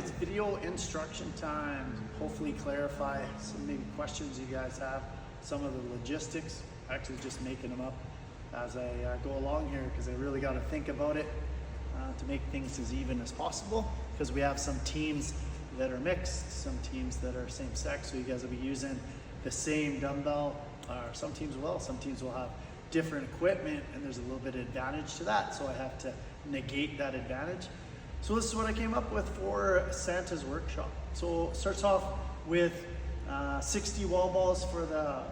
It's video instruction time. Hopefully clarify some maybe questions you guys have. Some of the logistics, actually just making them up as I go along here because I really got to think about it to make things as even as possible, because we have some teams that are mixed, some teams that are same sex, so you guys will be using the same dumbbell, or some teams will have different equipment, and there's a little bit of advantage to that, so I have to negate that advantage. So this is what I came up with for Santa's workshop. So it starts off with 60 wall balls for the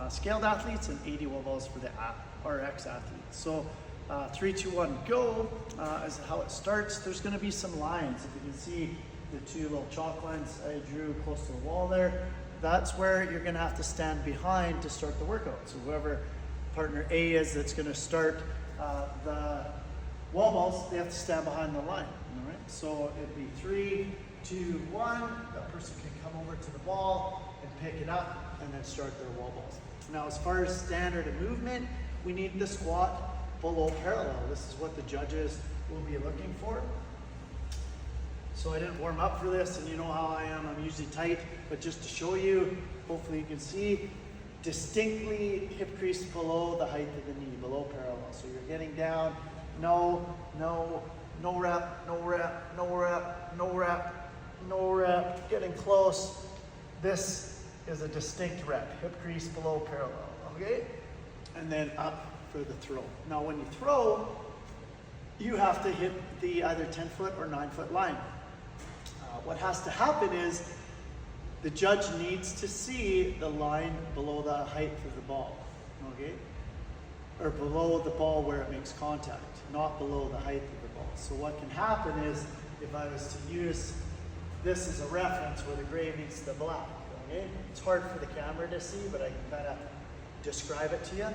scaled athletes and 80 wall balls for the RX athletes. So 3, 2, 1, go is how it starts. There's going to be some lines. If you can see the two little chalk lines I drew close to the wall there, that's where you're going to have to stand behind to start the workout. So whoever partner A is that's going to start the wall balls, they have to stand behind the line. All right. So it'd be 3, 2, 1. That person can come over to the ball and pick it up and then start their wall balls. Now, as far as standard of movement, we need the squat below parallel. This is what the judges will be looking for. So I didn't warm up for this, and you know how I am, I'm usually tight, but just to show you, hopefully you can see, distinctly hip crease below the height of the knee, below parallel. So you're getting down, no rep, no rep, no rep, no rep, no rep, getting close. This is a distinct rep, hip crease below parallel, okay? And then up for the throw. Now when you throw, you have to hit the either 10-foot or 9-foot line. What has to happen is the judge needs to see the line below the height of the ball, okay? Or below the ball where it makes contact, not below the height of the ball. So what can happen is, if I was to use this as a reference where the gray meets the black, okay? It's hard for the camera to see, but I can kind of describe it to you.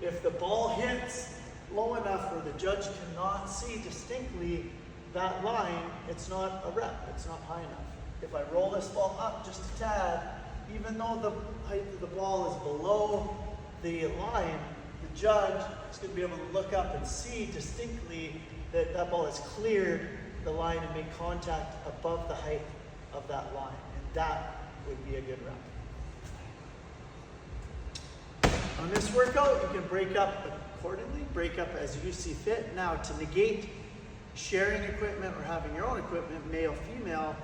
If the ball hits low enough where the judge cannot see distinctly that line, it's not a rep, it's not high enough. If I roll this ball up just a tad, even though the height of the ball is below the line, the judge is going to be able to look up and see distinctly that that ball has cleared the line and made contact above the height of that line, and that would be a good rep. On this workout, you can break up accordingly, break up as you see fit. Now, to negate sharing equipment or having your own equipment, male, female,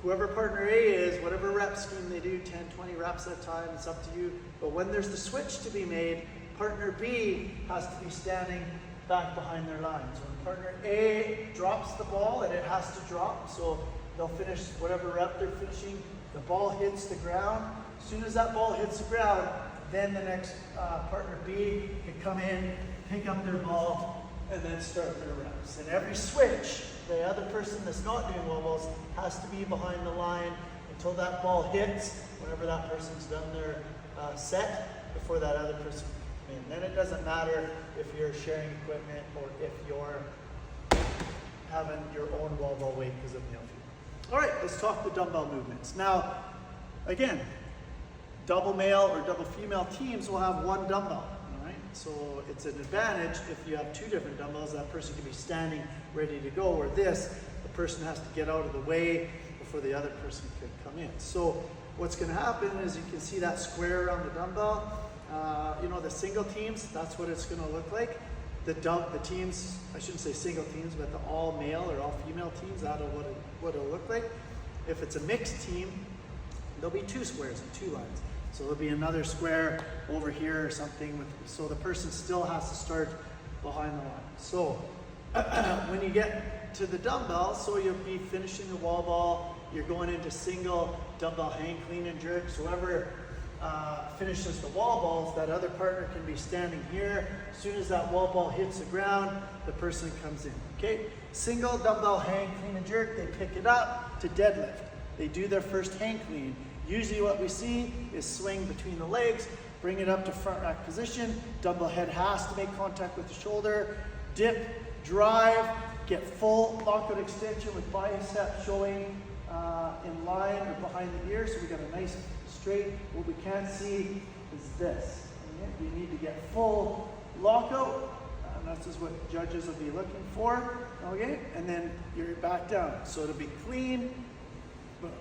whoever partner A is, whatever rep scheme they do, 10, 20 reps at a time, it's up to you. But when there's the switch to be made, partner B has to be standing back behind their lines. When partner A drops the ball, and it has to drop, so they'll finish whatever rep they're finishing, the ball hits the ground. As soon as that ball hits the ground, then the next partner B can come in, pick up their ball, and then start their reps. And every switch, the other person that's not doing wall balls has to be behind the line until that ball hits, whenever that person's done their set, before that other person can come in. Then it doesn't matter if you're sharing equipment or if you're having your own wall ball weight because of male female. All right, let's talk the dumbbell movements. Now, again, double male or double female teams will have one dumbbell. So it's an advantage if you have two different dumbbells, that person can be standing ready to go, or this, the person has to get out of the way before the other person can come in. So what's going to happen is you can see that square around the dumbbell. You know, the single teams, that's what it's going to look like. The teams, I shouldn't say single teams, but the all male or all female teams, that's what it'll look like. If it's a mixed team, there'll be two squares and two lines. So there'll be another square over here or something, so the person still has to start behind the line. So when you get to the dumbbell, so you'll be finishing the wall ball, you're going into single dumbbell hang, clean and jerk. So whoever finishes the wall balls, that other partner can be standing here. As soon as that wall ball hits the ground, the person comes in, okay? Single dumbbell hang, clean and jerk, they pick it up to deadlift. They do their first hang clean. Usually what we see is swing between the legs, bring it up to front rack position, dumbbell head has to make contact with the shoulder, dip, drive, get full lockout extension with bicep showing in line or behind the ear, so we got a nice straight. What we can't see is this. You need to get full lockout, and that's just what judges will be looking for. okay? And then you're back down. So it'll be clean, boom.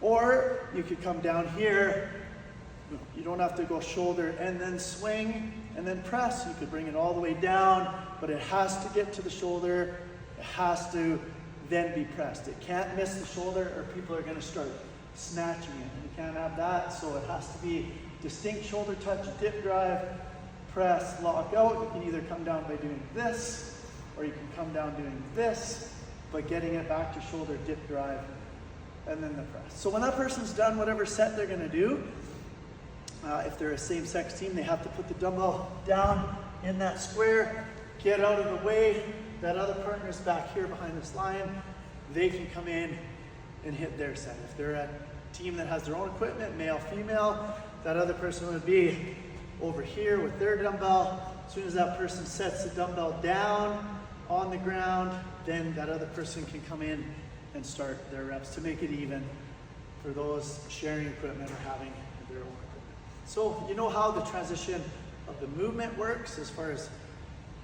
Or you could come down here. You don't have to go shoulder and then swing and then press. You could bring it all the way down, but it has to get to the shoulder. It has to then be pressed. It can't miss the shoulder or people are gonna start snatching it. You can't have that, so it has to be distinct shoulder touch, dip drive, press, lock out. You can either come down by doing this, or you can come down doing this, but getting it back to shoulder, dip drive, and then the press. So when that person's done whatever set they're gonna do, if they're a same-sex team, they have to put the dumbbell down in that square, get out of the way. That other partner's back here behind this line. They can come in and hit their set. If they're a team that has their own equipment, male, female, that other person would be over here with their dumbbell. As soon as that person sets the dumbbell down on the ground, then that other person can come in and start their reps to make it even for those sharing equipment or having their own equipment. So you know how the transition of the movement works as far as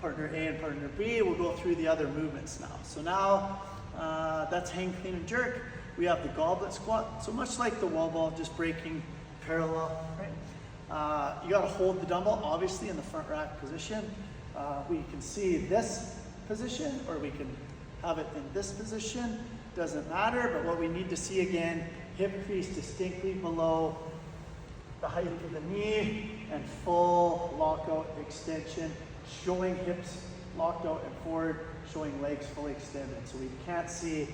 partner A and partner B. We'll go through the other movements now. So now that's hang, clean, and jerk. We have the goblet squat. So much like the wall ball, just breaking parallel, right? You gotta hold the dumbbell, obviously, in the front rack position. We can see this position, or we can have it in this position. Doesn't matter, but what we need to see again, hip crease distinctly below the height of the knee, and full lockout extension, showing hips locked out and forward, showing legs fully extended. So we can't see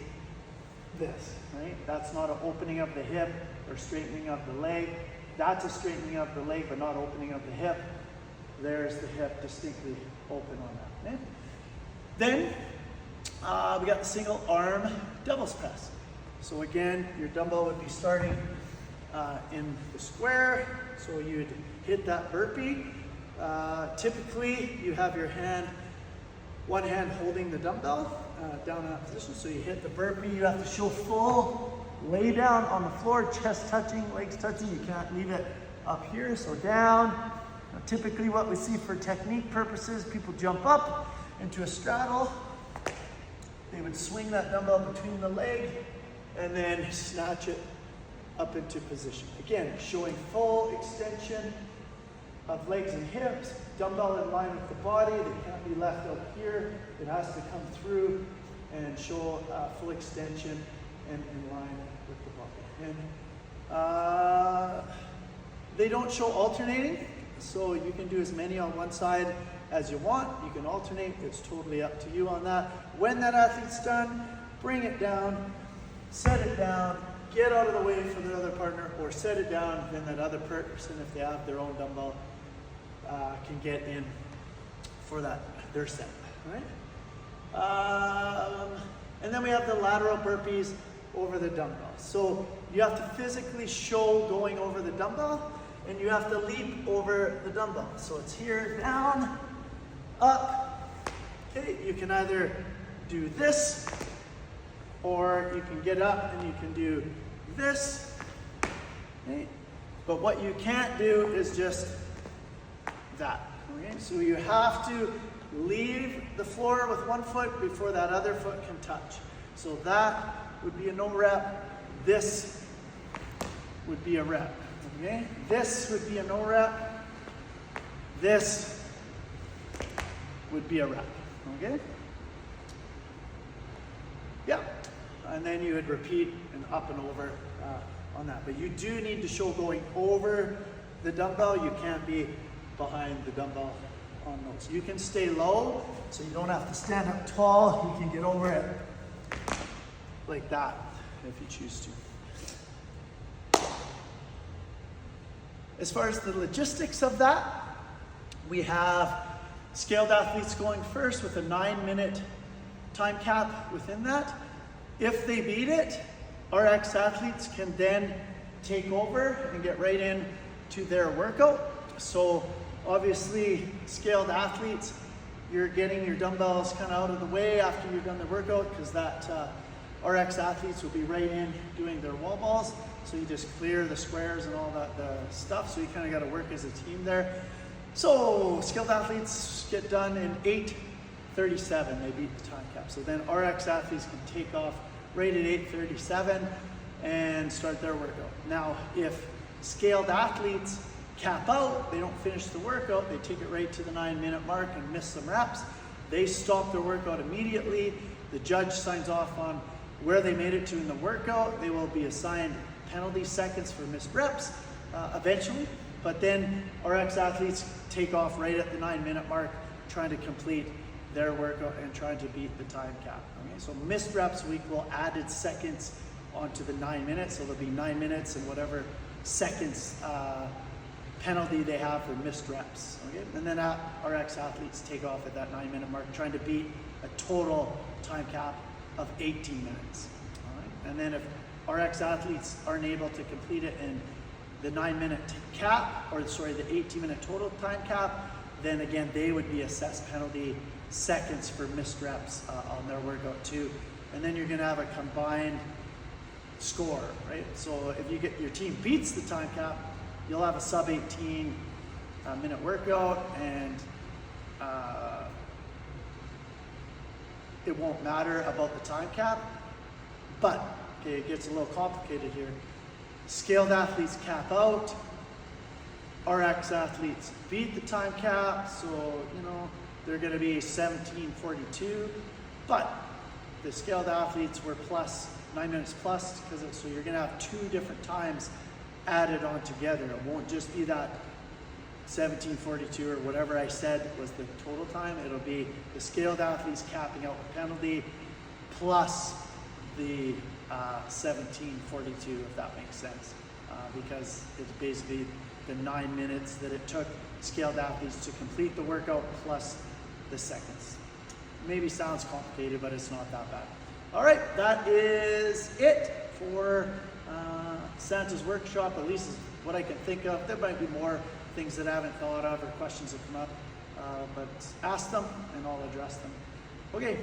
this, right? That's not an opening of the hip or straightening of the leg. That's a straightening of the leg, but not opening of the hip. There's the hip distinctly open on that, okay? Then we got the single arm devil's press. So again, your dumbbell would be starting in the square. So you'd hit that burpee. Typically, you have your hand, one hand holding the dumbbell down in that position. So you hit the burpee, you have to show full lay down on the floor, chest touching, legs touching. You can't leave it up here, so down. Now, typically what we see for technique purposes, people jump up into a straddle. They would swing that dumbbell between the leg and then snatch it up into position. Again, showing full extension of legs and hips, dumbbell in line with the body. They can't be left out here. It has to come through and show full extension and in line with the body. And they don't show alternating, so you can do as many on one side as you want. You can alternate, it's totally up to you on that. When that athlete's done, bring it down, set it down, get out of the way for the other partner, or set it down, then that other person, if they have their own dumbbell, can get in for that, their set, right? And then we have the lateral burpees over the dumbbell. So you have to physically show going over the dumbbell, and you have to leap over the dumbbell. So it's here, down, up. Okay, you can either do this, or you can get up and you can do this. Okay? But what you can't do is just that. Okay? So you have to leave the floor with one foot before that other foot can touch. So that would be a no rep. This would be a rep. Okay? This would be a no rep. This would be a rep. Okay? Yeah. And then you would repeat and up and over on that. But you do need to show going over the dumbbell. You can't be behind the dumbbell on those. You can stay low, so you don't have to stand up tall. You can get over it like that if you choose to. As far as the logistics of that, we have scaled athletes going first with a 9-minute time cap within that. If they beat it, our ex-athletes can then take over and get right in to their workout. So obviously, scaled athletes, you're getting your dumbbells kind of out of the way after you've done the workout, because that our ex-athletes will be right in doing their wall balls. So you just clear the squares and all that the stuff. So you kind of got to work as a team there. So scaled athletes get done in 8 8:37, they beat the time cap. So then RX athletes can take off right at 8:37 and start their workout. Now, if scaled athletes cap out, they don't finish the workout, they take it right to the 9-minute mark and miss some reps, they stop their workout immediately. The judge signs off on where they made it to in the workout. They will be assigned penalty seconds for missed reps eventually, but then RX athletes take off right at the 9-minute mark, trying to complete their workout and trying to beat the time cap. Okay? So missed reps will equal added seconds onto the 9 minutes, so there'll be 9 minutes and whatever seconds penalty they have for missed reps. Okay? And then RX athletes take off at that 9-minute mark, trying to beat a total time cap of 18 minutes. All right? And then if RX athletes aren't able to complete it in the 9-minute cap, or sorry, the 18-minute total time cap, then again, they would be assessed penalty seconds for missed reps on their workout too. And then you're gonna have a combined score, right? So if you get your team beats the time cap, you'll have a sub 18 minute workout, and it won't matter about the time cap. But okay, it gets a little complicated here. Scaled athletes cap out, RX athletes beat the time cap, so you know they're going to be 17:42, but the scaled athletes were plus 9 minutes plus, because so you're going to have 2 different times added on together. It won't just be that 17:42 or whatever I said was the total time. It'll be the scaled athletes capping out the penalty plus the 17:42, if that makes sense, because it's basically the 9 minutes that it took scaled athletes to complete the workout plus the seconds. Maybe sounds complicated, but it's not that bad. All right, that is it for Santa's workshop, at least is what I can think of. There might be more things that I haven't thought of or questions that come up, but ask them and I'll address them. Okay.